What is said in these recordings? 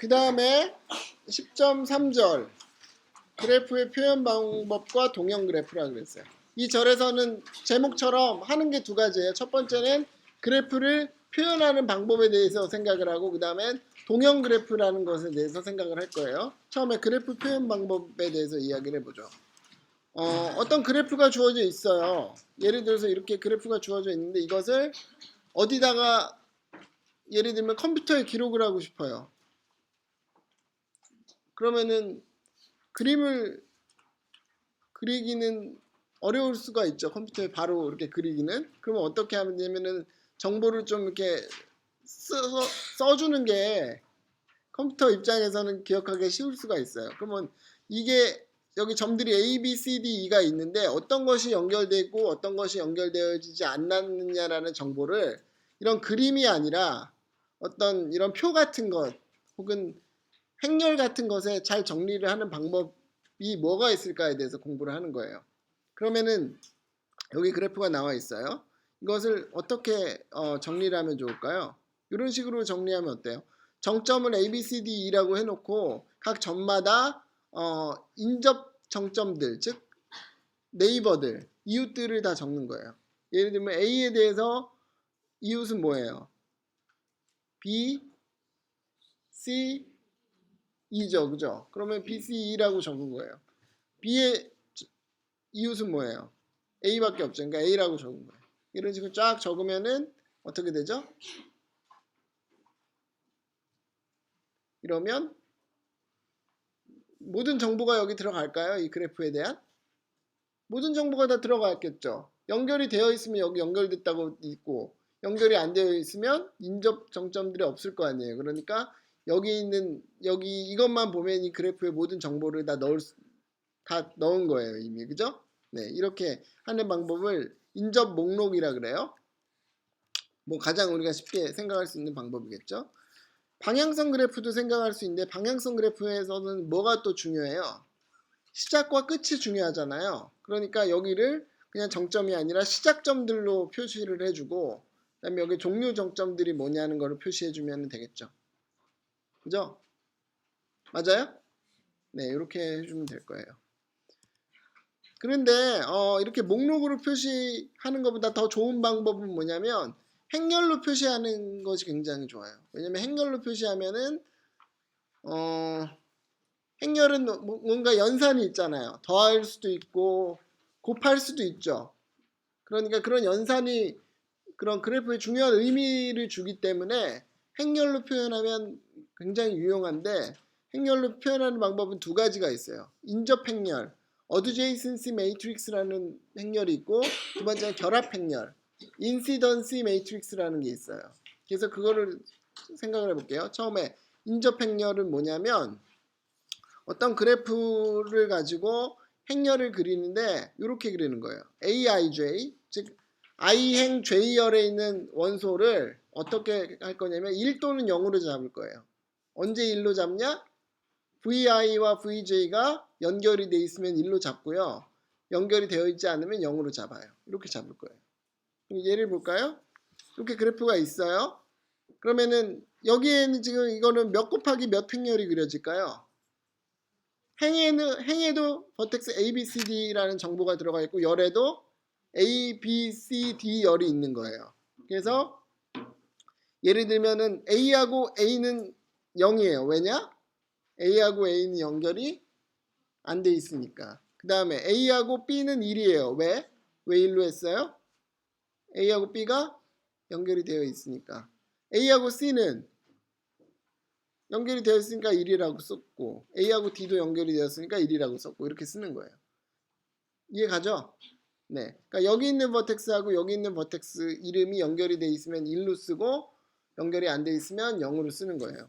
그 다음에 10.3절 그래프의 표현 방법과 동형 그래프라 그랬어요. 이 절에서는 제목처럼 하는 게 두 가지예요. 첫 번째는 그래프를 표현하는 방법에 대해서 생각을 하고, 그 다음엔 동형 그래프라는 것에 대해서 생각을 할 거예요. 처음에 그래프 표현 방법에 대해서 이야기를 해보죠. 어떤 그래프가 주어져 있어요. 예를 들어서 이렇게 그래프가 주어져 있는데 이것을 어디다가 예를 들면 컴퓨터에 기록을 하고 싶어요. 그러면은 그림을 그리기는 어려울 수가 있죠. 컴퓨터에 바로 이렇게 그리기는. 그러면 어떻게 하면 되면은 정보를 좀 이렇게 써주는 게 컴퓨터 입장에서는 기억하기 쉬울 수가 있어요. 그러면 이게 여기 점들이 A, B, C, D, E가 있는데 어떤 것이 연결되고 어떤 것이 연결되어지지 않았느냐라는 정보를 이런 그림이 아니라 어떤 이런 표 같은 것 혹은 행렬 같은 것에 잘 정리를 하는 방법이 뭐가 있을까에 대해서 공부를 하는 거예요. 그러면은 여기 그래프가 나와 있어요. 이것을 어떻게 정리를 하면 좋을까요? 이런 식으로 정리하면 어때요? 정점을 A, B, C, D, E라고 해놓고 각 점마다 인접 정점들, 즉 네이버들, 이웃들을 다 적는 거예요. 예를 들면 A에 대해서 이웃은 뭐예요? B, C, E죠, 그죠? 그러면 B, C, E라고 적은 거예요. B의 이웃은 뭐예요? A밖에 없죠. 그러니까 A라고 적은 거예요. 이런 식으로 쫙 적으면은 어떻게 되죠? 이러면 모든 정보가 여기 들어갈까요? 이 그래프에 대한? 모든 정보가 다 들어갔겠죠. 연결이 되어 있으면 여기 연결됐다고 있고, 연결이 안 되어 있으면 인접 정점들이 없을 거 아니에요. 그러니까 여기 있는 이것만 보면 이 그래프에 모든 정보를 다 넣은 거예요, 이미. 그죠? 네, 이렇게 하는 방법을 인접 목록이라 그래요. 뭐 가장 우리가 쉽게 생각할 수 있는 방법이겠죠. 방향성 그래프도 생각할 수 있는데 방향성 그래프에서는 뭐가 또 중요해요? 시작과 끝이 중요하잖아요. 그러니까 여기를 그냥 정점이 아니라 시작점들로 표시를 해주고, 그 다음에 여기 종료 정점들이 뭐냐는 거를 표시해주면 되겠죠. 그죠? 맞아요? 네, 이렇게 해주면 될 거예요. 그런데 이렇게 목록으로 표시하는 것보다 더 좋은 방법은 뭐냐면 행렬로 표시하는 것이 굉장히 좋아요. 왜냐면 행렬로 표시하면은 행렬은 뭔가 연산이 있잖아요. 더할 수도 있고 곱할 수도 있죠. 그러니까 그런 연산이 그런 그래프에 중요한 의미를 주기 때문에 행렬로 표현하면 굉장히 유용한데, 행렬로 표현하는 방법은 두 가지가 있어요. 인접 행렬, 어드제이센시 매트릭스라는 행렬이 있고, 두 번째는 결합 행렬, 인시던시 매트릭스라는 게 있어요. 그래서 그거를 생각을 해볼게요. 처음에 인접 행렬은 뭐냐면 어떤 그래프를 가지고 행렬을 그리는데 이렇게 그리는 거예요. aij, 즉 i행 j열에 있는 원소를 어떻게 할 거냐면 1 또는 0으로 잡을 거예요. 언제 1로 잡냐? vi와 vj가 연결이 돼 있으면 1로 잡고요. 연결이 되어 있지 않으면 0으로 잡아요. 이렇게 잡을 거예요. 예를 볼까요? 이렇게 그래프가 있어요. 그러면은 여기에는 지금 이거는 몇 곱하기 몇 행렬이 그려질까요? 행에도 버텍스 A, B, C, D라는 정보가 들어가 있고 열에도 A, B, C, D 열이 있는 거예요. 그래서 예를 들면은 A하고 A는 0이에요. 왜냐? A하고 A는 연결이 안 돼 있으니까. 그 다음에 A하고 B는 1이에요. 왜? 왜 1로 했어요? A하고 B가 연결이 되어 있으니까. A하고 C는 연결이 되어 있으니까 1이라고 썼고, A하고 D도 연결이 되었으니까 1이라고 썼고, 이렇게 쓰는 거예요. 이해 가죠? 네. 그러니까 여기 있는 버텍스하고 여기 있는 버텍스 이름이 연결이 되어 있으면 1로 쓰고, 연결이 안 되어 있으면 0으로 쓰는 거예요.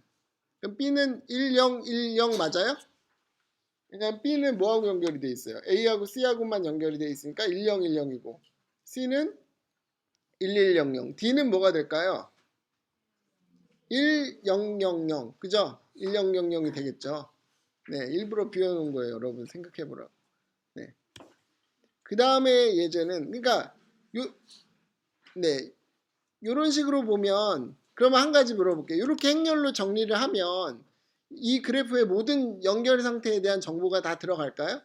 그럼 B는 10, 10 맞아요? 그러니까 B는 뭐하고 연결이 되어 있어요? A하고 C하고만 연결이 되어 있으니까 1010이고, C는 1100. D는 뭐가 될까요? 1000, 그죠? 1000이 되겠죠. 네, 일부러 비워놓은 거예요. 여러분 생각해보라고. 네. 그 다음에 예제는, 그러니까 네, 이런 식으로 보면, 그러면 한 가지 물어볼게요. 이렇게 행렬로 정리를 하면 이 그래프의 모든 연결 상태에 대한 정보가 다 들어갈까요?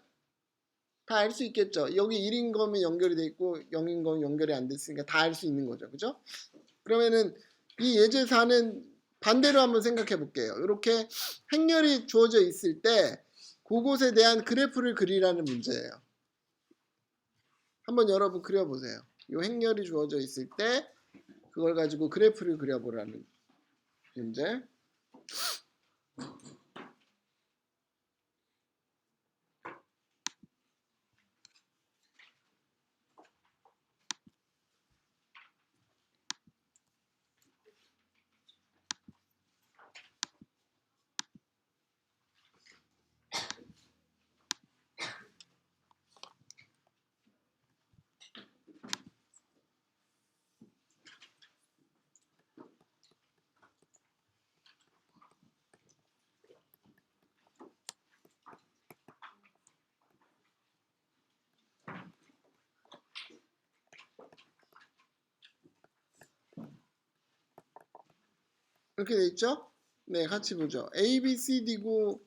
다 알 수 있겠죠. 여기 1인 거면 연결이 돼 있고 0인 거면 연결이 안 됐으니까 다 알 수 있는 거죠. 그죠? 그러면은 이 예제 4는 반대로 한번 생각해 볼게요. 이렇게 행렬이 주어져 있을 때 그곳에 대한 그래프를 그리라는 문제예요. 한번 여러분 그려보세요. 이 행렬이 주어져 있을 때 그걸 가지고 그래프를 그려보라는 문제. 이렇게 돼 있죠? 네, 같이 보죠. A, B, C, D고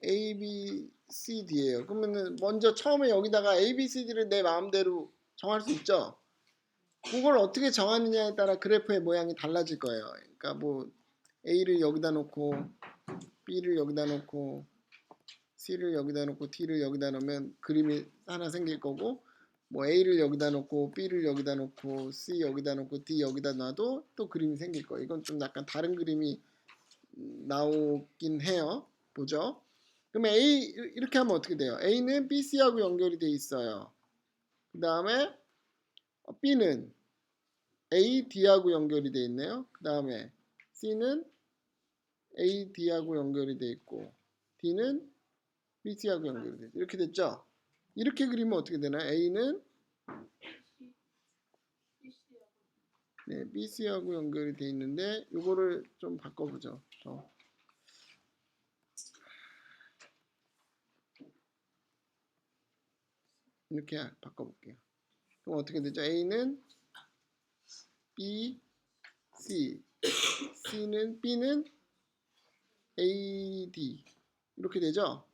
A, B, C, D예요. 그러면은 먼저 처음에 여기다가 A, B, C, D를 내 마음대로 정할 수 있죠? 그걸 어떻게 정하느냐에 따라 그래프의 모양이 달라질 거예요. 그러니까 뭐 A를 여기다 놓고 B를 여기다 놓고 C를 여기다 놓고 D를 여기다 놓으면 그림이 하나 생길 거고, 뭐 A를 여기다 놓고 B를 여기다 놓고 C 여기다 놓고 D 여기다 놔도 또 그림이 생길 거예요. 이건 좀 약간 다른 그림이 나오긴 해요. 보죠. 그러면 A 이렇게 하면 어떻게 돼요? A는 BC하고 연결이 돼 있어요. 그 다음에 B는 AD하고 연결이 돼 있네요. 그 다음에 C는 AD하고 연결이 돼 있고 D는 BC하고 연결이 돼 있고 이렇게 됐죠? 이렇게 그리면 어떻게 되나요? A는 네, BC하고 연결이 돼 있는데 이거를 좀 바꿔보죠. 이렇게 바꿔볼게요. 그럼 어떻게 되죠? A는 B, C, C는 B는 AD 이렇게 되죠?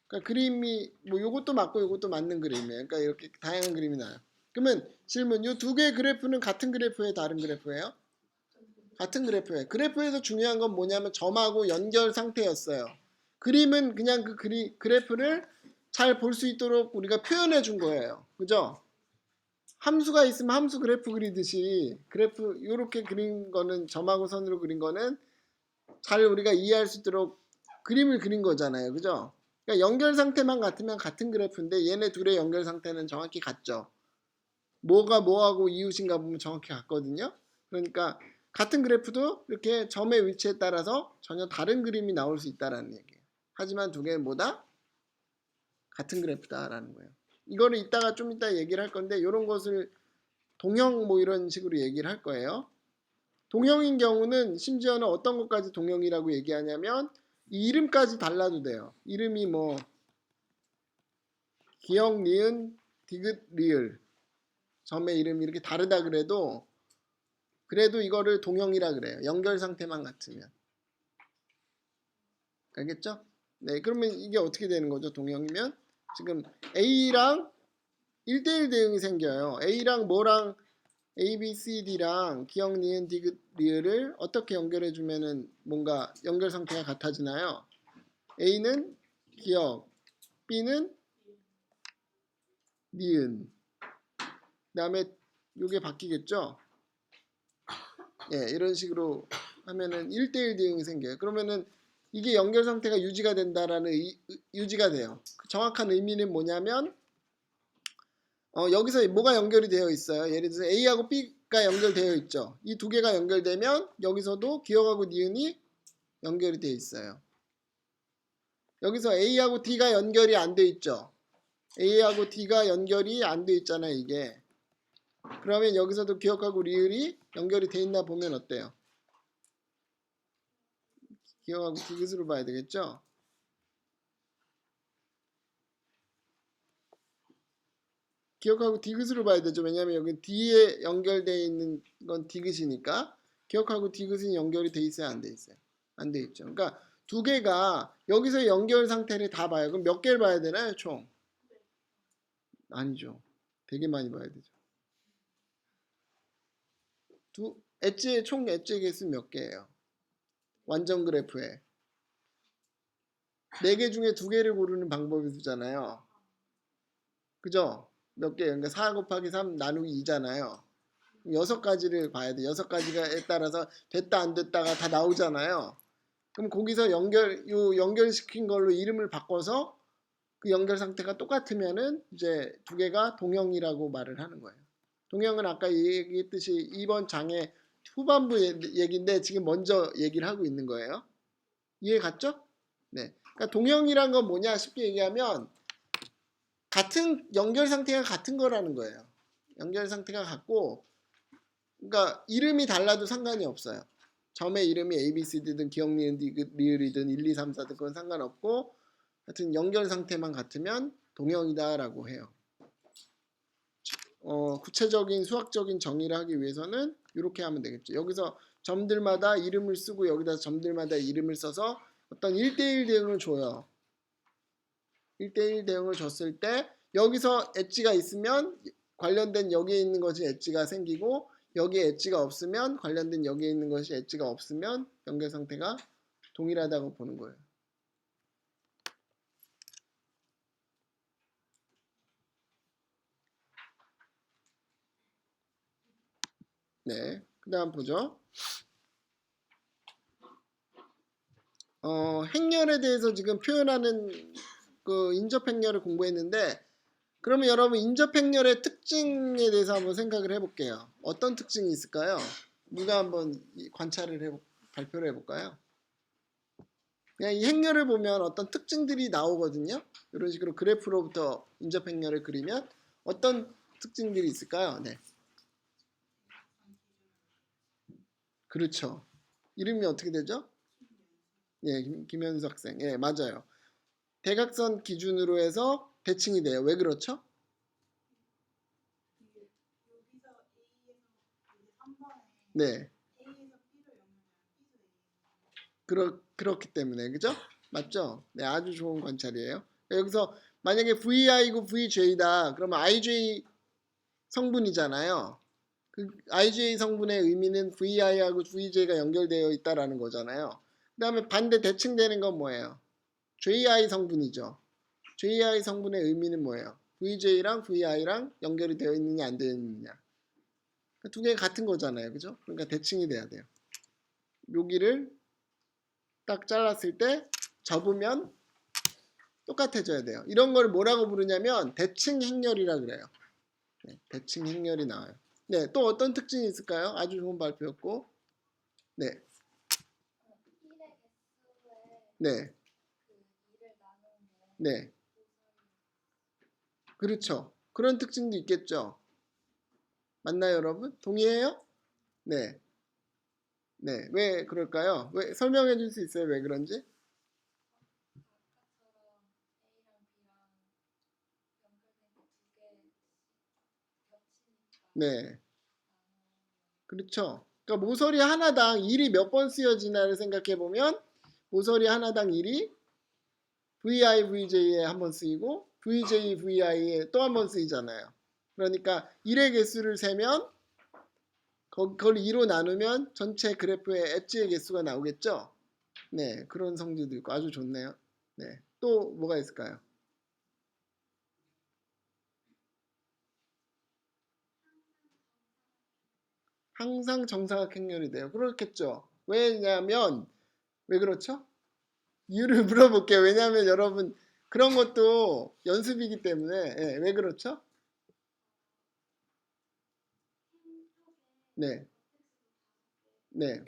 그러니까 그림이 뭐 요것도 맞고 요것도 맞는 그림이에요. 그러니까 이렇게 다양한 그림이 나요. 그러면 질문, 요 두 개의 그래프는 같은 그래프예요, 다른 그래프예요? 같은 그래프예요. 그래프에서 중요한 건 뭐냐면 점하고 연결 상태였어요. 그림은 그냥 그 그래프를 잘 볼 수 있도록 우리가 표현해 준 거예요. 그죠? 함수가 있으면 함수 그래프 그리듯이 그래프 요렇게 그린 거는 점하고 선으로 그린 거는 잘 우리가 이해할 수 있도록 그림을 그린 거잖아요. 그죠? 그러니까 연결 상태만 같으면 같은 그래프인데 얘네 둘의 연결 상태는 정확히 같죠. 뭐가 뭐하고 이웃인가 보면 정확히 같거든요. 그러니까 같은 그래프도 이렇게 점의 위치에 따라서 전혀 다른 그림이 나올 수 있다라는 얘기예요. 하지만 두 개는 뭐다? 같은 그래프다라는 거예요. 이거를 이따가 좀 이따 얘기를 할 건데 이런 것을 동형 뭐 이런 식으로 얘기를 할 거예요. 동형인 경우는 심지어는 어떤 것까지 동형이라고 얘기하냐면 이 이름까지 달라도 돼요. 이름이 뭐 기역, 니은, 디귿, 리을 점의 이름이 이렇게 다르다 그래도 이거를 동형이라 그래요. 연결 상태만 같으면. 알겠죠? 네, 그러면 이게 어떻게 되는 거죠? 동형이면 지금 A랑 1대1 대응이 생겨요. A랑 뭐랑 A, B, C, D랑 기역, 니은, 디귿, 리을을 어떻게 연결해 주면은 뭔가 연결 상태가 같아지나요? A는 기역, B는 니은. 그다음에 이게 바뀌겠죠? 예, 이런 식으로 하면은 1대1 대응이 생겨요. 그러면은 이게 연결 상태가 유지가 된다라는 유지가 돼요. 그 정확한 의미는 뭐냐면 여기서 뭐가 연결이 되어 있어요. 예를 들어서 A하고 B가 연결되어 있죠. 이 두 개가 연결되면 여기서도 기역하고 니은이 연결이 되어 있어요. 여기서 A하고 D가 연결이 안 돼 있죠. A하고 D가 연결이 안 돼 있잖아요, 이게. 그러면 여기서도 기역하고 리을이 연결이 돼 있나 보면 어때요? 기역하고 디귿으로 봐야 되겠죠? 기억하고 디귿으로 봐야 되죠. 왜냐하면 여기 D에 연결되어 있는 건 디귿이니까 기억하고 디귿은 연결이 돼 있어야 안 돼 있어요. 안 돼 있죠. 그러니까 두 개가 여기서 연결 상태를 다 봐요. 그럼 몇 개를 봐야 되나요, 총? 아니죠. 되게 많이 봐야 되죠. 엣지의 총 엣지 개수 몇 개예요? 완전 그래프에 4개 중에 2개를 고르는 방법이 되잖아요. 그죠? 몇 개? 그러니까 4 곱하기 3 나누기 2잖아요. 6가지를 봐야 돼. 6가지에 따라서 됐다 안 됐다가 다 나오잖아요. 그럼 거기서 연결시킨 걸로 이름을 바꿔서 그 연결 상태가 똑같으면은 이제 두 개가 동형이라고 말을 하는 거예요. 동형은 아까 얘기했듯이 이번 장의 후반부 얘기인데 지금 먼저 얘기를 하고 있는 거예요. 이해 갔죠? 네. 그러니까 동형이란 건 뭐냐 쉽게 얘기하면 같은 연결 상태가 같은 거라는 거예요. 연결 상태가 같고 그러니까 이름이 달라도 상관이 없어요. 점의 이름이 ABCD든 기억 리을이든 1, 2, 3, 4든 그건 상관없고 하여튼 연결 상태만 같으면 동형이다라고 해요. 구체적인 수학적인 정의를 하기 위해서는 이렇게 하면 되겠죠. 여기서 점들마다 이름을 쓰고 여기다 점들마다 이름을 써서 어떤 1대1 대응을 줘요. 1대1 대응을 줬을 때 여기서 엣지가 있으면 관련된 여기에 있는 것이 엣지가 생기고 여기에 엣지가 없으면 관련된 여기에 있는 것이 엣지가 없으면 연결 상태가 동일하다고 보는 거예요. 네, 그 다음 보죠. 행렬에 대해서 지금 표현하는 그 인접행렬을 공부했는데 그러면 여러분 인접행렬의 특징에 대해서 한번 생각을 해볼게요. 어떤 특징이 있을까요? 누가 한번 발표를 해볼까요? 그냥 이 행렬을 보면 어떤 특징들이 나오거든요. 이런 식으로 그래프로부터 인접행렬을 그리면 어떤 특징들이 있을까요? 네, 그렇죠. 이름이 어떻게 되죠? 예, 김현수 학생. 예, 맞아요. 대각선 기준으로 해서 대칭이 돼요. 왜 그렇죠? 네. 그렇기 때문에 그죠? 맞죠? 네, 아주 좋은 관찰이에요. 여기서 만약에 VI고 VJ다 그러면 IJ 성분이잖아요. 그 IJ 성분의 의미는 VI하고 VJ가 연결되어 있다라는 거잖아요. 그 다음에 반대 대칭되는 건 뭐예요? JI 성분이죠. JI 성분의 의미는 뭐예요? VJ랑 VI랑 연결이 되어 있느냐 안 되어 있느냐. 두 개가 같은 거잖아요. 그죠? 그러니까 대칭이 돼야 돼요. 여기를 딱 잘랐을 때 접으면 똑같아져야 돼요. 이런 걸 뭐라고 부르냐면 대칭 행렬이라 그래요. 네, 대칭 행렬이 나와요. 네, 또 어떤 특징이 있을까요? 아주 좋은 발표였고. 네. 네. 네. 그렇죠. 그런 특징도 있겠죠. 맞나요, 여러분? 동의해요? 네. 네. 왜 그럴까요? 왜 설명해 줄 수 있어요? 왜 그런지? 네. 그렇죠. 그러니까 모서리 하나당 일이 몇 번 쓰여지나를 생각해 보면 모서리 하나당 일이 VI, VJ에 한 번 쓰이고 VJ, VI에 또 한 번 쓰이잖아요. 그러니까 1의 개수를 세면 그걸 2로 나누면 전체 그래프의 엣지의 개수가 나오겠죠. 네, 그런 성질도 있고 아주 좋네요. 네, 또 뭐가 있을까요? 항상 정사각 행렬이 돼요. 그렇겠죠. 왜냐면 왜 그렇죠? 이유를 물어볼게요. 왜냐하면 여러분 그런 것도 연습이기 때문에 왜 그렇죠? 네, 네,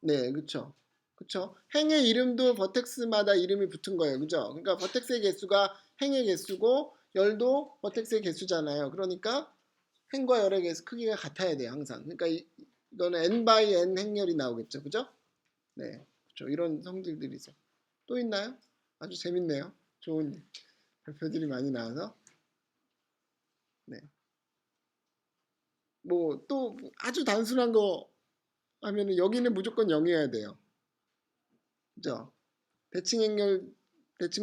네, 그렇죠. 그렇죠. 행의 이름도 버텍스마다 이름이 붙은 거예요. 그죠? 그러니까 버텍스의 개수가 행의 개수고 열도 버텍스의 개수잖아요. 그러니까 행과 열의 개수 크기가 같아야 돼요. 항상. 그러니까 이거는 n by n 행렬이 나오겠죠. 그죠? 네. 그렇죠. 이런 성질들이 있어요. 또 있나요? 아주 재밌네요. 좋은 발표들이 많이 나와서. 네. 뭐 또 아주 단순한 거 하면은 여기는 무조건 0이어야 돼요. 그죠? 대칭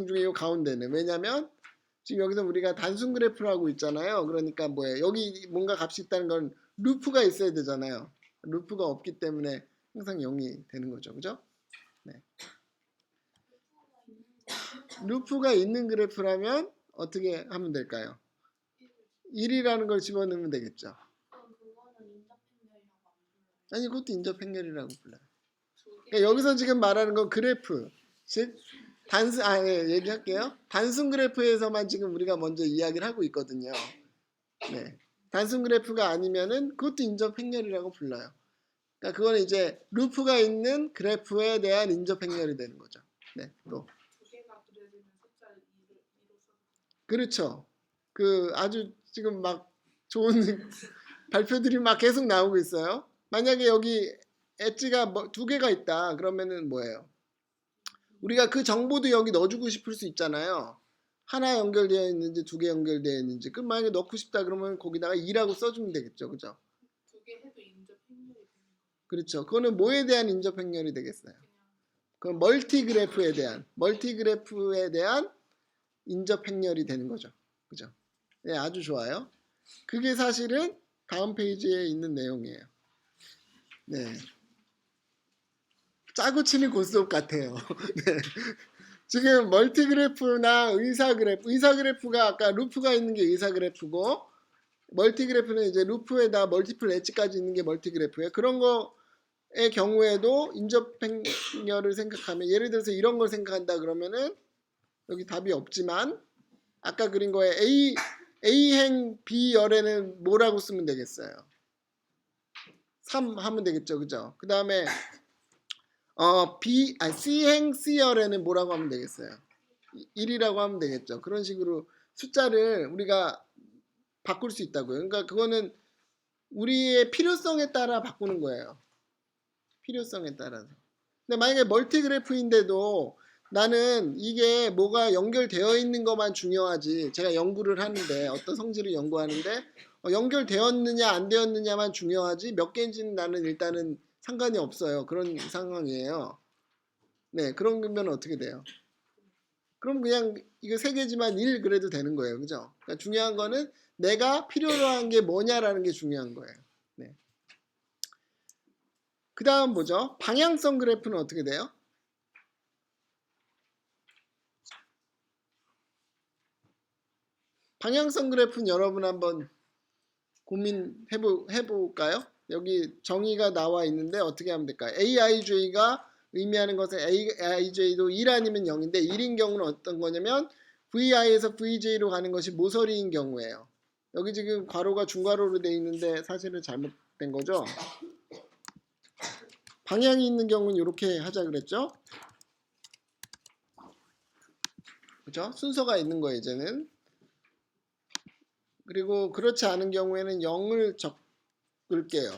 중에 이 가운데는 왜냐면 지금 여기서 우리가 단순 그래프를 하고 있잖아요. 그러니까 뭐예요? 여기 뭔가 값이 있다는 건 루프가 있어야 되잖아요. 루프가 없기 때문에 항상 0이 되는 거죠. 그죠? 네. 루프가 있는 그래프라면 어떻게 하면 될까요? 1이라는 걸 집어넣으면 되겠죠. 아니 그것도 인접 행렬이라고 불러요. 그러니까 여기서 지금 말하는 건 그래프, 즉 단순 예, 얘기할게요. 단순 그래프에서만 지금 우리가 먼저 이야기를 하고 있거든요. 네. 단순 그래프가 아니면은 그것도 인접 행렬이라고 불러요. 그러니까 그거는 이제 루프가 있는 그래프에 대한 인접 행렬이 되는 거죠. 네. 또 그렇죠. 그 아주 지금 막 좋은 발표들이 막 계속 나오고 있어요. 만약에 여기 엣지가 두 개가 있다. 그러면은 뭐예요? 우리가 그 정보도 여기 넣어주고 싶을 수 있잖아요. 하나 연결되어 있는지 두 개 연결되어 있는지. 그럼 만약에 넣고 싶다 그러면 거기다가 2라고 써주면 되겠죠. 그죠? 두 개 해도 인접 행렬이 되는 거예요. 그렇죠. 그거는 뭐에 대한 인접 행렬이 되겠어요? 그건 멀티 그래프에 대한 인접 행렬이 되는 거죠. 그죠? 네, 아주 좋아요. 그게 사실은 다음 페이지에 있는 내용이에요. 네. 짜고 치는 고스톱 같아요. 네. 지금 멀티 그래프나 의사 그래프가 아까 루프가 있는 게 의사 그래프고 멀티 그래프는 이제 루프에다 멀티플 엣지까지 있는 게 멀티 그래프예요. 그런 거의 경우에도 인접 행렬을 생각하면 예를 들어서 이런 걸 생각한다 그러면은 여기 답이 없지만 아까 그린 거에 A행 B열에는 뭐라고 쓰면 되겠어요? 3 하면 되겠죠. 그죠? 그 다음에 C행 C열에는 뭐라고 하면 되겠어요? 1이라고 하면 되겠죠. 그런 식으로 숫자를 우리가 바꿀 수 있다고요. 그러니까 그거는 우리의 필요성에 따라 바꾸는 거예요. 필요성에 따라서. 근데 만약에 멀티 그래프인데도 나는 이게 뭐가 연결되어 있는 것만 중요하지. 제가 연구를 하는데 어떤 성질을 연구하는데 연결되었느냐 안 되었느냐만 중요하지 몇 개인지는 나는 일단은 상관이 없어요. 그런 상황이에요. 네, 그런 거면 어떻게 돼요? 그럼 그냥 이거 세 개지만 1 그래도 되는 거예요. 그죠? 그러니까 중요한 거는 내가 필요로 한 게 뭐냐라는 게 중요한 거예요. 네. 그 다음 뭐죠? 방향성 그래프는 어떻게 돼요? 방향성 그래프는 여러분 한번 고민해볼까요? 여기 정의가 나와 있는데 어떻게 하면 될까요? AIJ가 의미하는 것은 AIJ도 1 아니면 0인데 1인 경우는 어떤 거냐면 VI에서 VJ로 가는 것이 모서리인 경우예요. 여기 지금 괄호가 중괄호로 되어 있는데 사실은 잘못된 거죠. 방향이 있는 경우는 이렇게 하자 그랬죠. 그죠? 순서가 있는 거예요 이제는. 그리고 그렇지 않은 경우에는 0을 적을게요.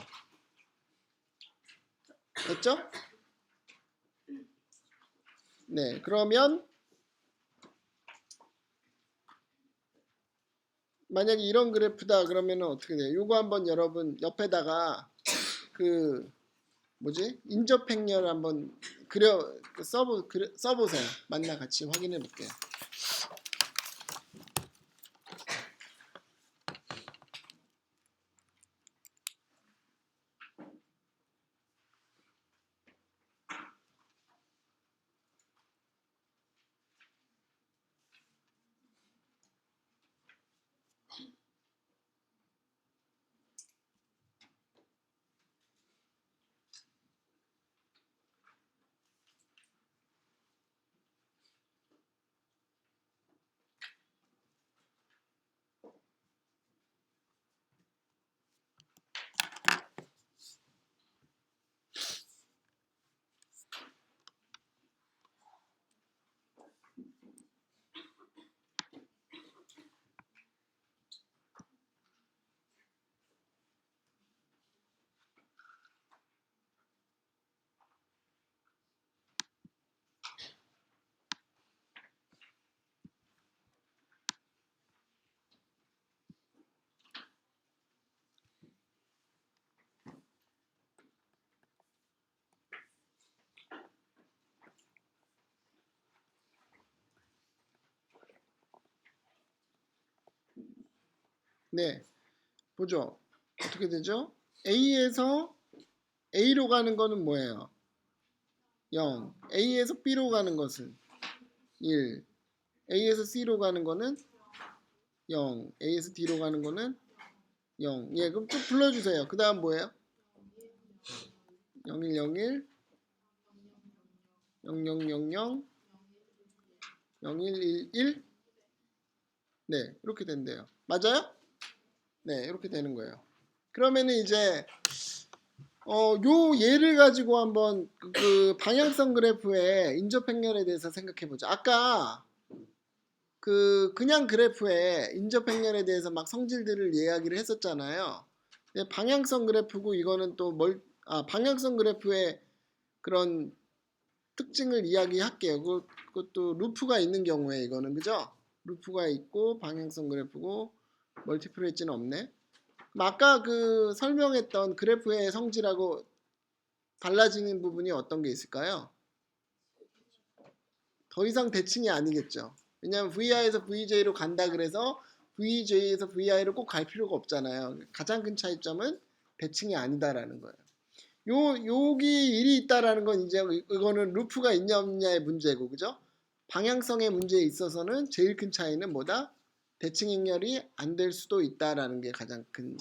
됐죠? 네, 그러면 만약에 이런 그래프다 그러면 어떻게 돼요? 요거 한번 여러분 옆에다가 그 뭐지? 인접 행렬 한번 써보세요. 만나 같이 확인해 볼게요. 네, 보죠. 어떻게 되죠? A에서 A로 가는 거는 뭐예요? 0. A에서 B로 가는 것은 1. A에서 C로 가는 거는 0. A에서 D로 가는 거는 0. 예, 그럼 쭉 불러주세요. 그 다음 뭐예요? 0101 0000 0111 네, 이렇게 된대요. 맞아요? 네, 이렇게 되는 거예요. 그러면은 이제 요 예를 가지고 한번 그 방향성 그래프의 인접 행렬에 대해서 생각해 보죠. 아까 그냥 그래프에 인접 행렬에 대해서 막 성질들을 이야기를 했었잖아요. 방향성 그래프고 이거는 또 방향성 그래프의 그런 특징을 이야기할게요. 그것도 루프가 있는 경우에 이거는 그죠? 루프가 있고 방향성 그래프고 멀티플 엣지는 없네. 아까 그 설명했던 그래프의 성질하고 달라지는 부분이 어떤 게 있을까요? 더 이상 대칭이 아니겠죠. 왜냐하면 VI에서 VJ로 간다 그래서 VJ에서 VI로 꼭 갈 필요가 없잖아요. 가장 큰 차이점은 대칭이 아니다라는 거예요. 여기 일이 있다라는 건 이제 이거는 루프가 있냐 없냐의 문제고, 그죠? 방향성의 문제에 있어서는 제일 큰 차이는 뭐다? 대칭 행렬이 안 될 수도 있다라는 게 가장 큰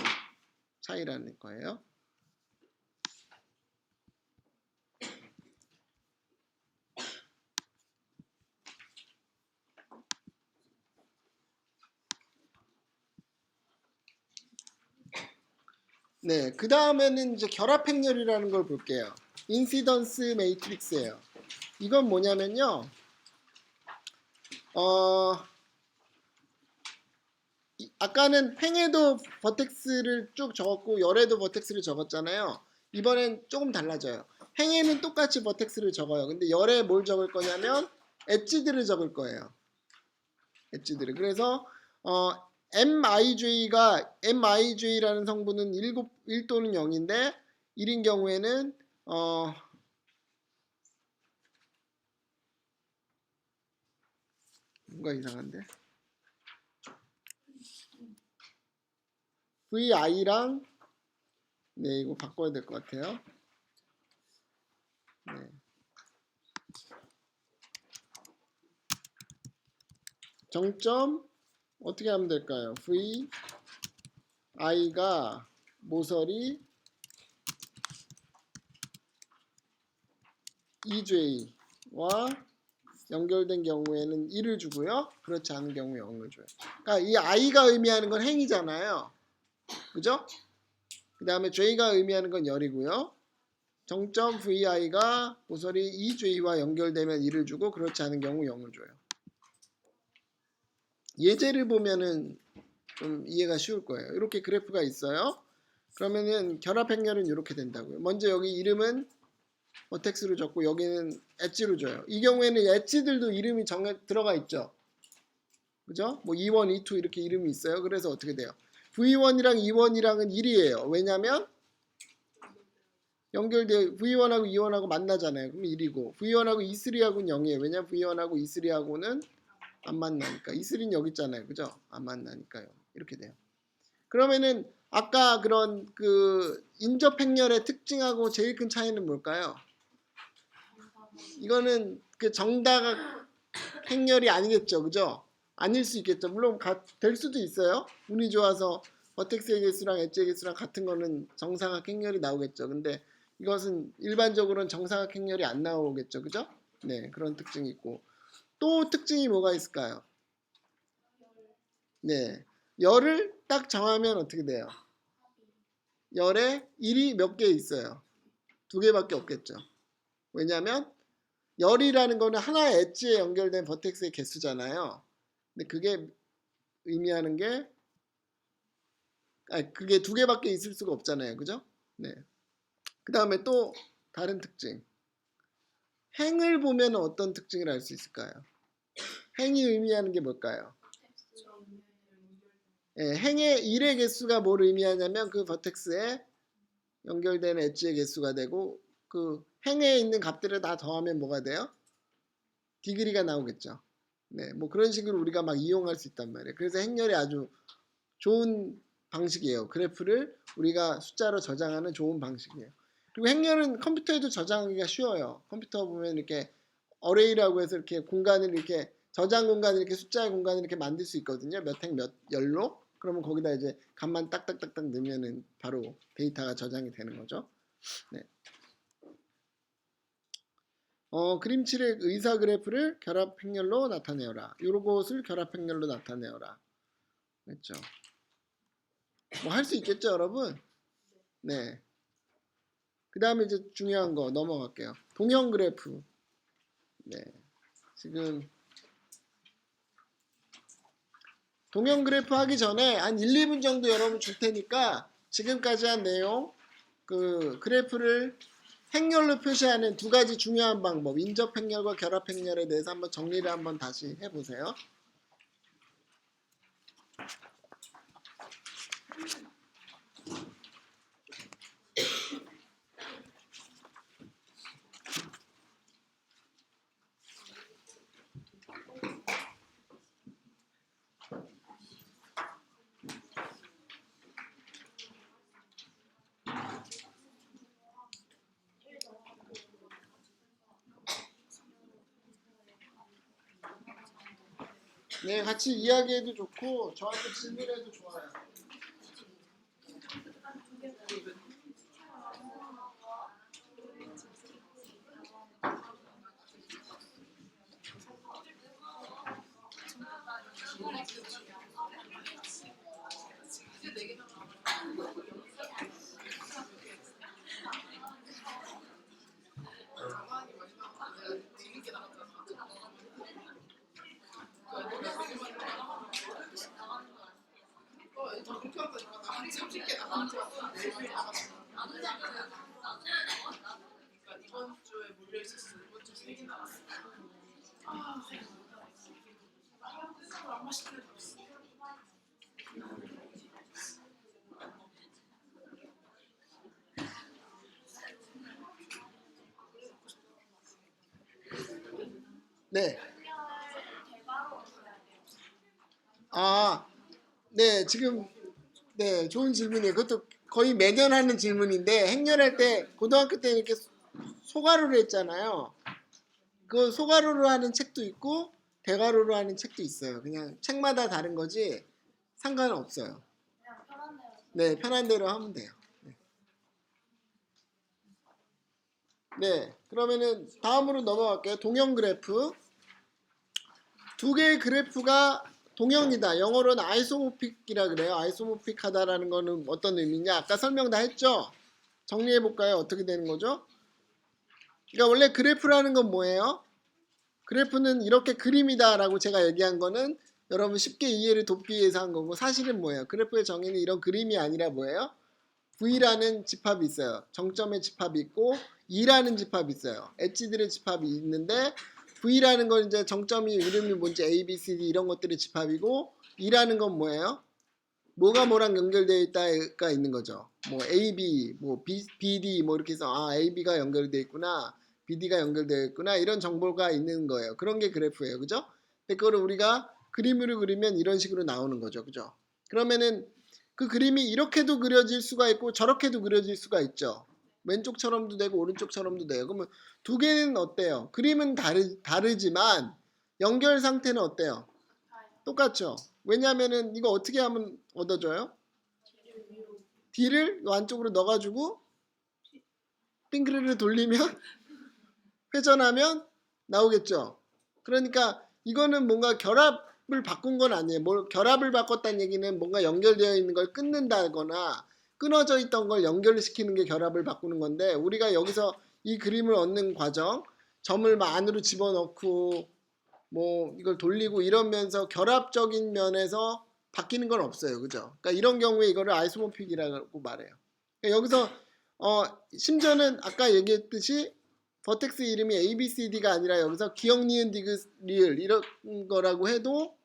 차이라는 거예요. 네, 그 다음에는 이제 결합 행렬이라는 걸 볼게요. 인시던스 매트릭스예요. 이건 뭐냐면요. 아까는 행에도 버텍스를 쭉 적었고 열에도 버텍스를 적었잖아요. 이번엔 조금 달라져요. 행에는 똑같이 버텍스를 적어요. 근데 열에 뭘 적을 거냐면 엣지들을 적을 거예요. 엣지들을. 그래서 MIJ라는 성분은 1 또는 0인데 1인 경우에는 뭔가 이상한데 VI랑 네, 이거 바꿔야 될 것 같아요. 네. 정점 어떻게 하면 될까요? VI가 모서리 EJ와 연결된 경우에는 1을 주고요. 그렇지 않은 경우에 0을 줘요. 그러니까 이 I가 의미하는 건 행이잖아요. 그죠? 그 다음에 J가 의미하는 건 열이고요. 정점 VI가 모서리 EJ와 연결되면 1을 주고 그렇지 않은 경우 0을 줘요. 예제를 보면은 좀 이해가 쉬울 거예요. 이렇게 그래프가 있어요. 그러면은 결합 행렬은 이렇게 된다고요. 먼저 여기 이름은 버텍스로 적고 여기는 엣지로 줘요. 이 경우에는 엣지들도 이름이 들어가 있죠. 그죠? 뭐 E1, E2 이렇게 이름이 있어요. 그래서 어떻게 돼요? V1이랑 E1이랑은 1이에요. 왜냐면 V1하고 E1하고 만나잖아요. 그럼 1이고 V1하고 E3하고는 0이에요. 왜냐면 V1하고 E3하고는 안 만나니까. E3는 여기 있잖아요. 그죠? 안 만나니까요. 이렇게 돼요. 그러면은 아까 그런 그 인접 행렬의 특징하고 제일 큰 차이는 뭘까요? 이거는 그 정다각 행렬이 아니겠죠. 그죠? 아닐 수 있겠죠. 물론 될 수도 있어요. 운이 좋아서 버텍스의 개수랑 엣지의 개수랑 같은 거는 정사각 행렬이 나오겠죠. 근데 이것은 일반적으로는 정사각 행렬이 안 나오겠죠. 그죠? 네, 그런 특징이 있고. 또 특징이 뭐가 있을까요? 네. 열을 딱 정하면 어떻게 돼요? 열에 1이 몇 개 있어요? 2개밖에 없겠죠. 왜냐하면 열이라는 거는 하나의 엣지에 연결된 버텍스의 개수잖아요. 근데 그게 의미하는 게 그게 2개밖에 있을 수가 없잖아요. 그죠? 네. 그 다음에 또 다른 특징. 행을 보면 어떤 특징을 알 수 있을까요? 행이 의미하는 게 뭘까요? 예, 행의 1의 개수가 뭘 의미하냐면 그 버텍스에 연결된 엣지의 개수가 되고 그 행에 있는 값들을 다 더하면 뭐가 돼요? 디그리가 나오겠죠. 네, 뭐 그런 식으로 우리가 막 이용할 수 있단 말이에요. 그래서 행렬이 아주 좋은 방식이에요. 그래프를 우리가 숫자로 저장하는 좋은 방식이에요. 그리고 행렬은 컴퓨터에도 저장하기가 쉬워요. 컴퓨터 보면 이렇게 어레이라고 해서 이렇게 공간을 이렇게 저장 공간을 이렇게 숫자의 공간을 이렇게 만들 수 있거든요. 몇 행 몇 열로. 그러면 거기다 이제 값만 딱딱딱딱 넣으면은 바로 데이터가 저장이 되는 거죠. 네. 그림칠의 의사 그래프를 결합 행렬로 나타내어라. 요것을 결합 행렬로 나타내어라. 그렇죠. 뭐 할 수 있겠죠, 여러분? 네. 그 다음에 이제 중요한 거 넘어갈게요. 동형 그래프. 네. 지금 동형 그래프 하기 전에 한 1, 2분 정도 여러분 줄 테니까 지금까지 한 내용 그 그래프를 행렬로 표시하는 두 가지 중요한 방법 인접 행렬과 결합 행렬에 대해서 한번 정리를 한번 다시 해보세요. 네, 같이 이야기해도 좋고 저한테 질문해도 좋아요. 네. 네, 지금 네, 좋은 질문이에요. 그것도 거의 매년 하는 질문인데 행렬할 때 고등학교 때 이렇게 소가루로 했잖아요. 그 소가루로 하는 책도 있고 대가루로 하는 책도 있어요. 그냥 책마다 다른 거지 상관은 없어요. 네, 편한 대로 하면 돼요. 네, 그러면은 다음으로 넘어갈게요. 동형 그래프. 두 개의 그래프가 동형이다. 영어로는 아이소모픽이라 그래요. 아이소모픽하다라는 거는 어떤 의미냐? 아까 설명 다 했죠? 정리해 볼까요? 어떻게 되는 거죠? 그러니까 원래 그래프라는 건 뭐예요? 그래프는 이렇게 그림이다라고 제가 얘기한 거는 여러분 쉽게 이해를 돕기 위해서 한 거고 사실은 뭐예요? 그래프의 정의는 이런 그림이 아니라 뭐예요? V라는 집합이 있어요. 정점의 집합이 있고 E라는 집합이 있어요. 엣지들의 집합이 있는데 V라는 건 이제 정점이 이름이 뭔지 A, B, C, D 이런 것들의 집합이고 E라는 건 뭐예요? 뭐가 뭐랑 연결되어 있다가 있는 거죠. 뭐 A, B, 뭐 B, D 뭐 이렇게 해서 A, B가 연결되어 있구나. BD가 연결되어 있구나. 이런 정보가 있는 거예요. 그런 게 그래프예요. 그죠? 근데 그거를 우리가 그림으로 그리면 이런 식으로 나오는 거죠. 그죠? 그러면은 그 그림이 이렇게도 그려질 수가 있고 저렇게도 그려질 수가 있죠. 왼쪽처럼도 되고 오른쪽처럼도 돼요. 그러면 두 개는 어때요? 그림은 다르지만 연결 상태는 어때요? 똑같죠. 왜냐하면은 이거 어떻게 하면 얻어져요? D를 안쪽으로 넣어가지고 빙그레를 돌리면 회전하면 나오겠죠. 그러니까 이거는 뭔가 결합을 바꾼 건 아니에요. 뭘 결합을 바꿨다는 얘기는 뭔가 연결되어 있는 걸 끊는다거나 끊어져 있던 걸 연결시키는 게 결합을 바꾸는 건데 우리가 여기서 이 그림을 얻는 과정 점을 막 안으로 집어넣고 뭐 이걸 돌리고 이러면서 결합적인 면에서 바뀌는 건 없어요. 그죠? 그러니까 이런 경우에 이거를 아이소모픽이라고 말해요. 그러니까 여기서 심지어는 아까 얘기했듯이 버텍스 이름이 A, B, C, D가 아니라 여기서 기억, 니은, 디귿, 리을 이런 거라고 해도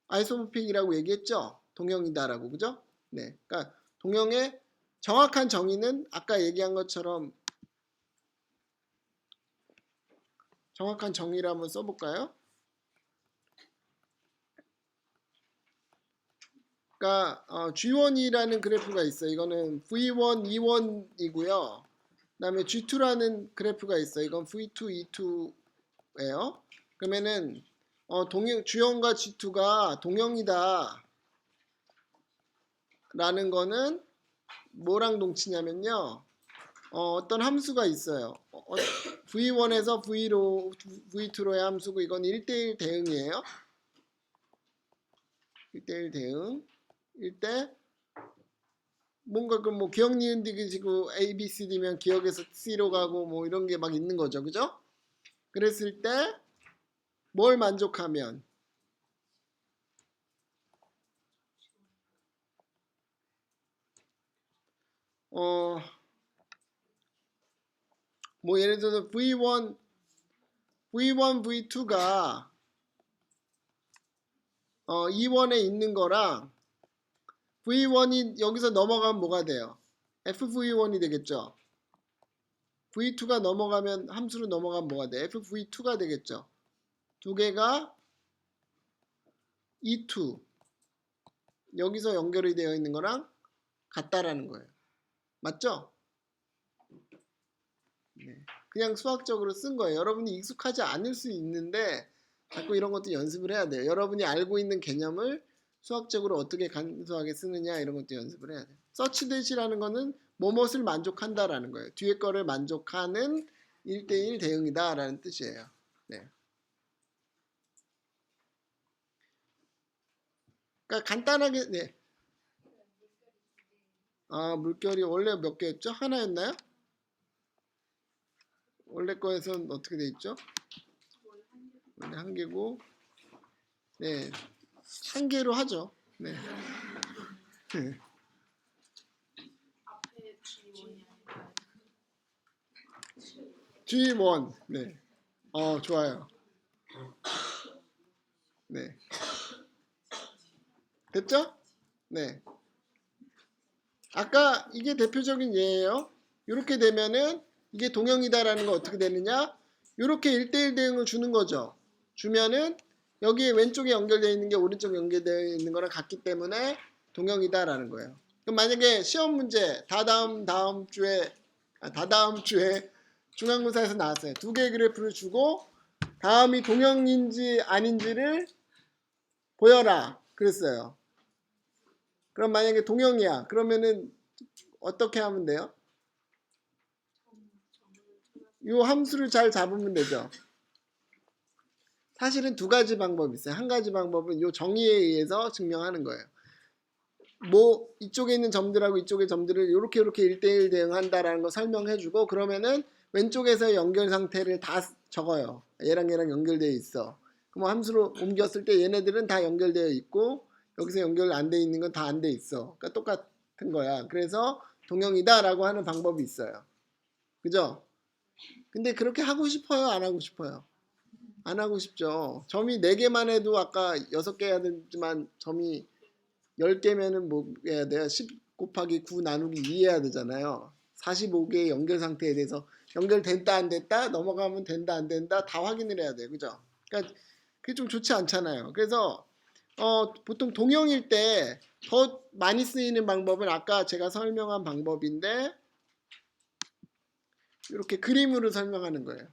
아이소모픽이라고 얘기했죠. 동형이다라고. 그죠? 네. 그러니까 동형의 정확한 정의는 아까 얘기한 것처럼 정확한 정의를 한번 써볼까요? 그러니까 G1이라는 그래프가 있어요. 이거는 V1, E1이고요. 그다음에 G2라는 그래프가 있어요. 이건 V2, E2예요. 그러면은 G1과 G2가 동형이다 라는 거는 뭐랑 동치냐면요. 어떤 함수가 있어요. V1에서 V2로의 함수고 이건 1대1 대응이에요. 1대1 대응. 1대 뭔가 그 뭐 기억 니은 디귿이고 A, B, C, D면 기억에서 C로 가고 뭐 이런 게 막 있는 거죠. 그죠? 그랬을 때 뭘 만족하면 뭐 예를 들어서 V1, V2가 E1에 있는 거랑 V1이 여기서 넘어가면 뭐가 돼요? FV1이 되겠죠. V2가 넘어가면 함수로 넘어가면 뭐가 돼? FV2가 되겠죠. 두 개가 E2 여기서 연결이 되어 있는 거랑 같다라는 거예요. 맞죠? 네. 그냥 수학적으로 쓴 거예요. 여러분이 익숙하지 않을 수 있는데 자꾸 이런 것도 연습을 해야 돼요. 여러분이 알고 있는 개념을 수학적으로 어떻게 간소하게 쓰느냐 이런 것도 연습을 해야 돼요. 서치 대시라는 거는 뭐뭇을 만족한다라는 거예요. 뒤에 거를 만족하는 1대1 대응이다 라는 뜻이에요. 네. 그러니까 간단하게 네. 물결이 원래 몇 개였죠? 하나였나요? 원래 거에서는 어떻게 돼 있죠? 원래 한 개고 네. 한 개로 하죠. 네. 네. G1. 네. 좋아요. 네. 됐죠? 네. 아까 이게 대표적인 예예요. 이렇게 되면은 이게 동형이다라는 거 어떻게 되느냐? 이렇게 1대1 대응을 주는 거죠. 주면은 여기에 왼쪽에 연결되어 있는 게 오른쪽에 연결되어 있는 거랑 같기 때문에 동형이다라는 거예요. 그럼 만약에 시험 문제 다다음 주에 중간고사에서 나왔어요. 두 개의 그래프를 주고 다음이 동형인지 아닌지를 보여라 그랬어요. 그럼 만약에 동형이야. 그러면은 어떻게 하면 돼요? 이 함수를 잘 잡으면 되죠. 사실은 두 가지 방법이 있어요. 한 가지 방법은 이 정의에 의해서 증명하는 거예요. 뭐 이쪽에 있는 점들하고 이쪽의 점들을 이렇게 1대1 대응한다라는 거 설명해주고 그러면은 왼쪽에서의 연결 상태를 다 적어요. 얘랑 연결되어 있어. 그럼 함수로 옮겼을 때 얘네들은 다 연결되어 있고 여기서 연결 안 돼 있는 건 다 안 돼 있어. 그러니까 똑같은 거야. 그래서 동형이다라고 하는 방법이 있어요. 그죠? 근데 그렇게 하고 싶어요? 안 하고 싶어요? 안 하고 싶죠. 점이 4개만 해도 아까 6개 해야 되지만 점이 10개면은 뭐 해야 돼요? 10 곱하기 9 나누기 2 해야 되잖아요. 45개의 연결 상태에 대해서 연결됐다 안 됐다 넘어가면 된다 안 된다 다 확인을 해야 돼요. 그죠? 그러니까 그게 좀 좋지 않잖아요. 그래서 보통 동형일 때 더 많이 쓰이는 방법은 아까 제가 설명한 방법인데 이렇게 그림으로 설명하는 거예요.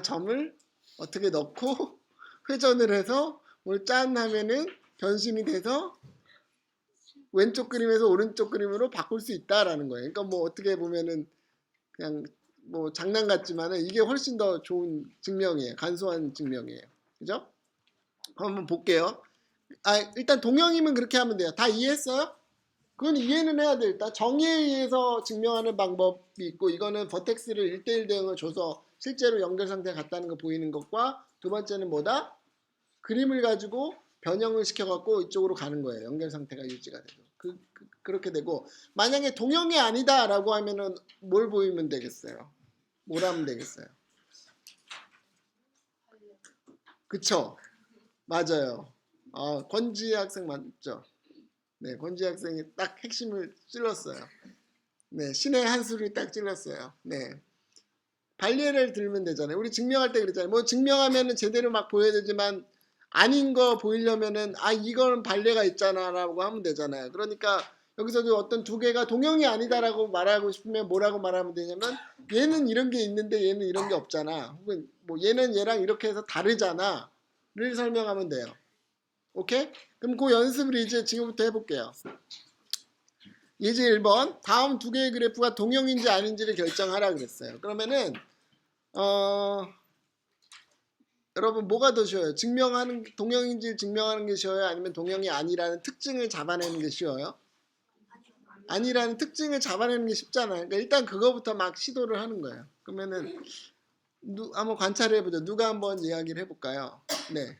점을 어떻게 넣고 회전을 해서 뭘 짠 하면은 변신이 돼서 왼쪽 그림에서 오른쪽 그림으로 바꿀 수 있다라는 거예요. 그러니까 뭐 어떻게 보면은 그냥 뭐 장난 같지만은 이게 훨씬 더 좋은 증명이에요. 간소한 증명이에요. 그죠? 한번 볼게요. 일단 동형이면 그렇게 하면 돼요. 다 이해했어요? 그건 이해는 해야 돼. 일단 정의에 의해서 증명하는 방법이 있고 이거는 버텍스를 1대1 대응을 줘서 실제로 연결 상태가 같다는 거 보이는 것과 두 번째는 뭐다? 그림을 가지고 변형을 시켜갖고 이쪽으로 가는 거예요. 연결 상태가 유지가 되고. 그렇게 되고 만약에 동형이 아니다라고 하면은 뭘 보이면 되겠어요? 뭘 하면 되겠어요? 그쵸? 맞아요. 권지 학생 맞죠? 네, 권지 학생이 딱 핵심을 찔렀어요. 네, 신의 한 수를 딱 찔렀어요. 네. 발리에를 들면 되잖아요. 우리 증명할 때 그랬잖아요. 뭐 증명하면은 제대로 막 보여야 되지만 아닌 거 보이려면은 아 이건 발레가 있잖아라고 하면 되잖아요. 그러니까 여기서도 어떤 두 개가 동형이 아니다라고 말하고 싶으면 뭐라고 말하면 되냐면 얘는 이런 게 있는데 얘는 이런 게 없잖아. 혹은 뭐 얘는 얘랑 이렇게 해서 다르잖아를 설명하면 돼요. 오케이? 그럼 그 연습을 이제 지금부터 해볼게요. 예제 1번 다음 두 개의 그래프가 동형인지 아닌지를 결정하라 그랬어요. 그러면은 여러분 뭐가 더 쉬워요? 증명하는 동형인지 증명하는 게 쉬워요? 아니면 동형이 아니라는 특징을 잡아내는 게 쉬워요? 아니라는 특징을 잡아내는 게 쉽잖아요. 그러니까 일단 그거부터 막 시도를 하는 거예요. 그러면은 한번 관찰해 보죠. 누가 한번 이야기를 해볼까요? 네,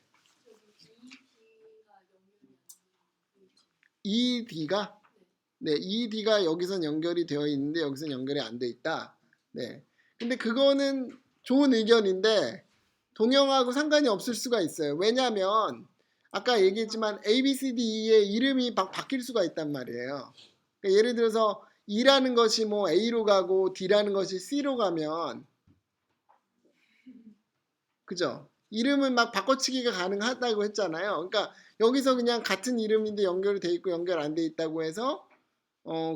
ED가 네, ED가 여기선 연결이 되어 있는데 여기선 연결이 안 돼 있다. 네, 근데 그거는 좋은 의견인데 동형하고 상관이 없을 수가 있어요. 왜냐하면 아까 얘기했지만 A, B, C, D, E의 이름이 바뀔 수가 있단 말이에요. 그러니까 예를 들어서 E라는 것이 뭐 A로 가고 D라는 것이 C로 가면 그죠? 이름은 막 바꿔치기가 가능하다고 했잖아요. 그러니까 여기서 그냥 같은 이름인데 연결이 돼 있고 연결 안 돼 있다고 해서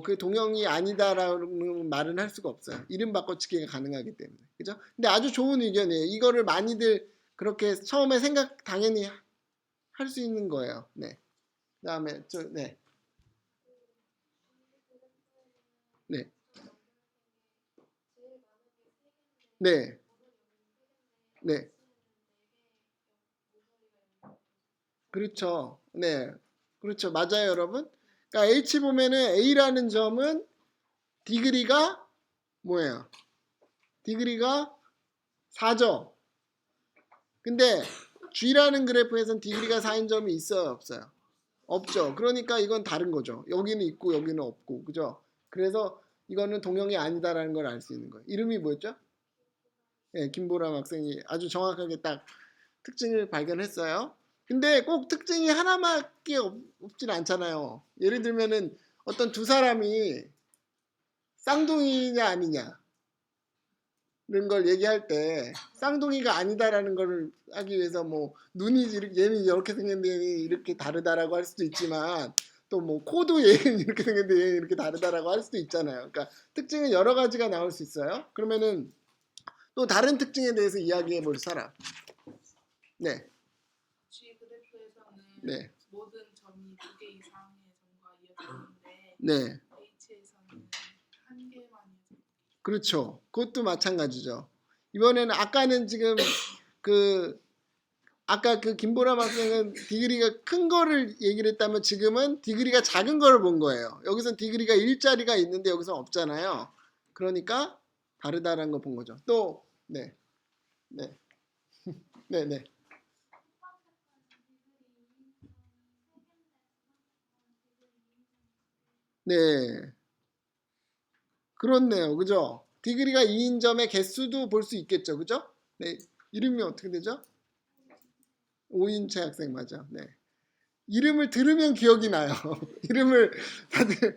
그 동형이 아니다라는 말은 할 수가 없어요. 이름 바꿔치기가 가능하기 때문에. 그죠? 근데 아주 좋은 의견이에요. 이거를 많이들 그렇게 처음에 생각 당연히 할 수 있는 거예요. 네. 그다음에 네. 네. 네. 네. 그렇죠. 네. 그렇죠. 맞아요, 여러분. 그러니까 H 보면은 A라는 점은 디그리가 뭐예요? 디그리가 4죠. 근데 G라는 그래프에선 디그리가 4인 점이 있어요, 없어요? 없죠. 그러니까 이건 다른 거죠. 여기는 있고 여기는 없고. 그죠? 그래서 이거는 동형이 아니다라는 걸 알 수 있는 거예요. 이름이 뭐였죠? 예, 김보람 학생이 아주 정확하게 딱 특징을 발견했어요. 근데 꼭 특징이 하나밖에 없진 않잖아요. 예를 들면은 어떤 두 사람이 쌍둥이냐 아니냐 이런 걸 얘기할 때 쌍둥이가 아니다라는 걸 하기 위해서 뭐 눈이 얘는 이렇게 생겼는데 얘는 이렇게 다르다라고 할 수도 있지만 또 뭐 코도 얘는 이렇게 생겼는데 얘는 이렇게 다르다라고 할 수도 있잖아요. 그러니까 특징은 여러 가지가 나올 수 있어요. 그러면은 또 다른 특징에 대해서 이야기해 볼 사람. 네. G 그래프에서는 네. 모든 점이 두 개 이상의 점과 이어지는데 네. H에서는 한 개만 이어져. 그렇죠. 그것도 마찬가지죠. 이번에는 아까는 지금 그 아까 그 김보람 학생은 디그리가 큰 거를 얘기를 했다면 지금은 디그리가 작은 거를 본 거예요. 여기선 디그리가 일자리가 있는데 여기서 없잖아요. 그러니까 다르다라는 거 본 거죠. 또 네. 네. 네, 네. 네. 그렇네요. 그죠? 디그리가 2인 점의 개수도 볼 수 있겠죠. 그죠? 네. 이름이 어떻게 되죠? 오인채 학생 맞아. 네. 이름을 들으면 기억이 나요. 이름을 다들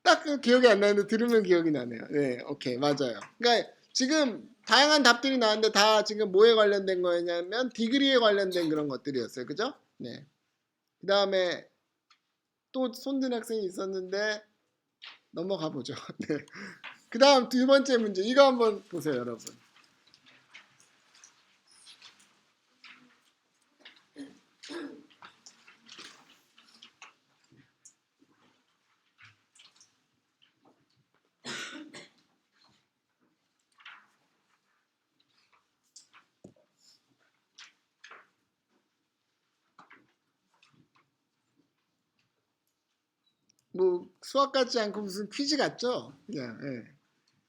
딱그 기억이 안 나는데 들으면 기억이 나네요. 네, 오케이, 맞아요. 그러니까 지금 다양한 답들이 나왔는데 다 지금 뭐에 관련된 거였냐면 디그리에 관련된 그런 것들이었어요. 그죠? 네. 그 다음에 또 손든 학생이 있었는데 넘어가 보죠. 네. 그 다음 두 번째 문제 이거 한번 보세요, 여러분. 뭐 수학 같지 않고 무슨 퀴즈 같죠? 그냥 예.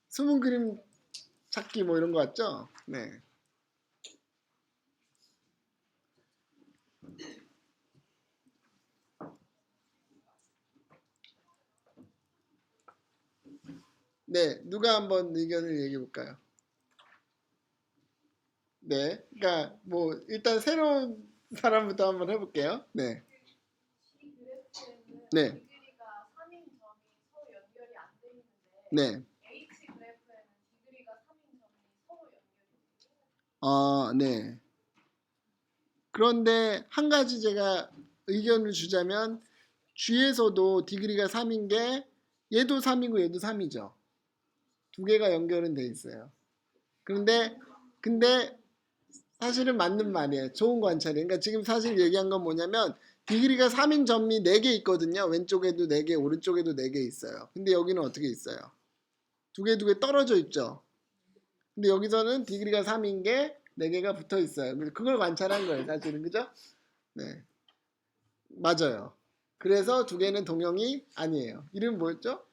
숨은 그림 찾기 뭐 이런 거 같죠? 네. 네, 누가 한번 의견을 얘기해 볼까요? 네, 그러니까 뭐 일단 새로운 사람부터 한번 해볼게요. 네, G 그래프에는 네, 디그리가 3인 점이 서로 연결이 안 돼 있는데 네. H 그래프에는 디그리가 3인 점이 서로 연결이 돼. 네. 그런데 한 가지 제가 의견을 주자면 G에서도 디그리가 3인 게 얘도 3이고 얘도 3이죠. 두 개가 연결은 돼 있어요. 근데 사실은 맞는 말이에요. 좋은 관찰이에요. 그러니까 지금 사실 얘기한 건 뭐냐면 디그리가 3인 점이 4개 있거든요. 왼쪽에도 4개, 오른쪽에도 4개 있어요. 근데 여기는 어떻게 있어요? 두 개 떨어져 있죠. 근데 여기서는 디그리가 3인 게 4개가 붙어 있어요. 그걸 관찰한 거예요. 사실은. 그죠? 네. 맞아요. 그래서 두 개는 동형이 아니에요. 이름 뭐였죠?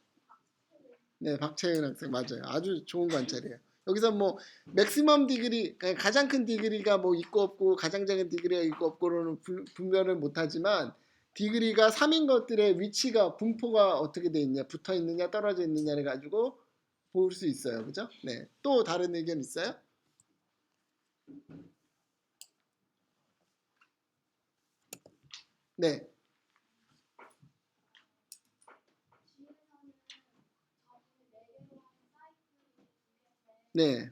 네, 박채윤 학생 맞아요. 아주 좋은 관찰이에요. 여기서 뭐 맥시멈 디그리, 가장 큰 디그리가 뭐 있고 없고 가장 작은 디그리가 있고 없고로는 분별을 못하지만 디그리가 3인 것들의 위치가 분포가 어떻게 돼 있냐, 붙어 있느냐, 떨어져 있느냐를 가지고 볼 수 있어요. 그죠? 네. 또 다른 의견 있어요? 네. 네.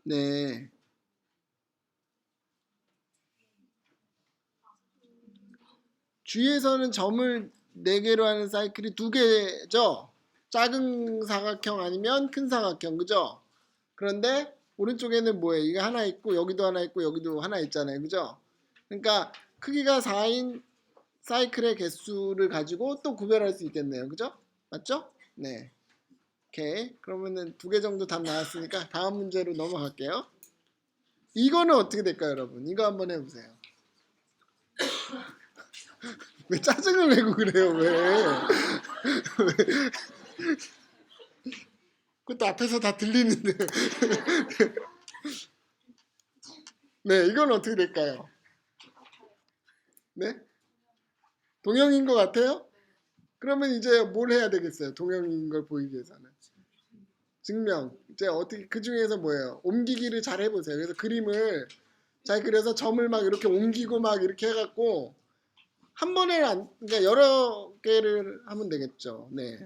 네. G에서는 점을 4개로 하는 사이클이 2개죠. 작은 사각형 아니면 큰 사각형. 그죠? 그런데 오른쪽에는 뭐예요? 이게 하나 있고 여기도 하나 있고 여기도 하나 있잖아요. 그죠? 그러니까 크기가 4인 사이클의 개수를 가지고 또 구별할 수 있겠네요. 그죠? 맞죠? 네. 오케이. 그러면은 2개 정도 답 나왔으니까 다음 문제로 넘어갈게요. 이거는 어떻게 될까요, 여러분? 이거 한번 해보세요. 왜 짜증을 내고 그래요? 왜? 그것도 앞에서 다 들리는데. 네, 이건 어떻게 될까요? 네? 동형인 것 같아요? 그러면 이제 뭘 해야 되겠어요? 동형인 걸 보이기 위해서는. 증명. 이제 어떻게, 그 중에서 뭐예요? 옮기기를 잘 해보세요. 그래서 그림을 잘 그려서 점을 막 이렇게 옮기고 막 이렇게 해갖고 한 번에 그러니까 여러 개를 하면 되겠죠. 네.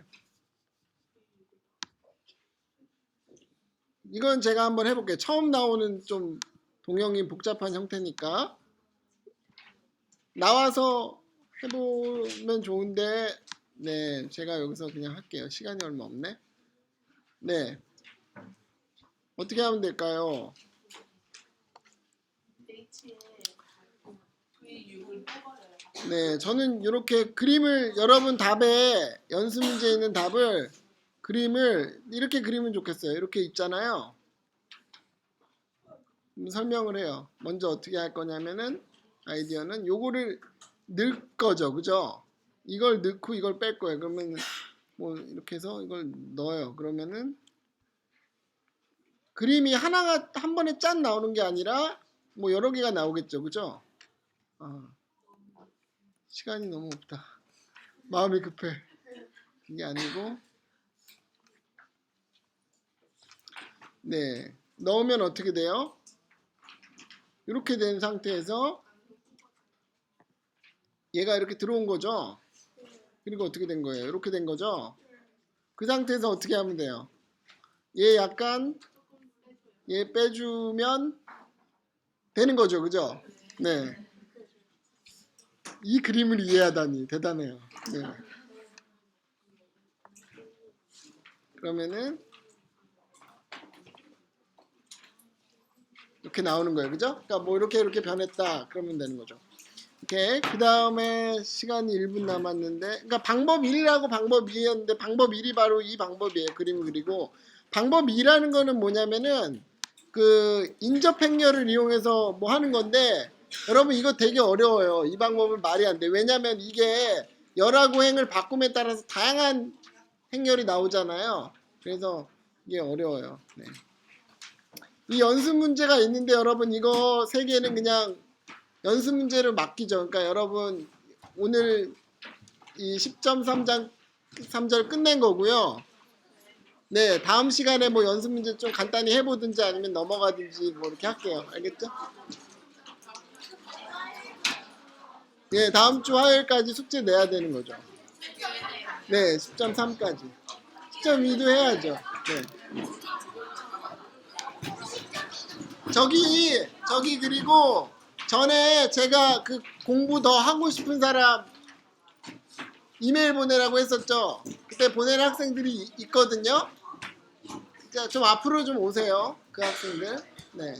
이건 제가 한번 해볼게요. 처음 나오는 좀 동형인 복잡한 형태니까 나와서 해보면 좋은데 네, 제가 여기서 그냥 할게요. 시간이 얼마 없네. 네, 어떻게 하면 될까요? H에 V6을 빼버려요. 네, 저는 이렇게 그림을 여러분 답에 연습 문제에 있는 답을 그림을 이렇게 그리면 좋겠어요. 이렇게 있잖아요. 설명을 해요. 먼저 어떻게 할 거냐면은 아이디어는 요거를 넣을 거죠. 그죠? 이걸 넣고 이걸 뺄 거예요. 그러면 뭐 이렇게 해서 이걸 넣어요. 그러면은 그림이 하나가 한 번에 짠 나오는 게 아니라 뭐 여러 개가 나오겠죠. 그죠? 아, 시간이 너무 없다. 마음이 급해. 이게 아니고 네, 넣으면 어떻게 돼요? 이렇게 된 상태에서 얘가 이렇게 들어온 거죠. 그리고 어떻게 된 거예요? 이렇게 된 거죠. 그 상태에서 어떻게 하면 돼요? 얘 약간 얘 빼주면 되는 거죠. 그죠? 네. 이 그림을 이해하다니 대단해요. 네. 그러면은 이렇게 나오는 거예요. 그죠? 그러니까 뭐 이렇게 변했다. 그러면 되는 거죠. 오케이. 그 다음에 시간이 1분 남았는데, 그러니까 방법 1이라고 방법 2였는데, 방법 1이 바로 이 방법이에요. 그림을 그리고. 방법 2라는 거는 뭐냐면은, 그, 인접 행렬을 이용해서 뭐 하는 건데, 여러분 이거 되게 어려워요. 이 방법은 말이 안 돼. 왜냐면 이게 열하고 행을 바꿈에 따라서 다양한 행렬이 나오잖아요. 그래서 이게 어려워요. 네. 이 연습 문제가 있는데 여러분 이거 세 개는 그냥 연습 문제를 맡기죠. 그러니까 여러분 오늘 이 10.3장 3절 끝낸 거고요. 네, 다음 시간에 뭐 연습 문제 좀 간단히 해보든지 아니면 넘어가든지 뭐 이렇게 할게요. 알겠죠? 네, 다음 주 화요일까지 숙제 내야 되는 거죠. 네, 10.3까지. 10.2도 해야죠. 네. 저기 그리고 전에 제가 그 공부 더 하고 싶은 사람 이메일 보내라고 했었죠. 그때 보낸 학생들이 있거든요. 자, 좀 앞으로 좀 오세요. 그 학생들. 네.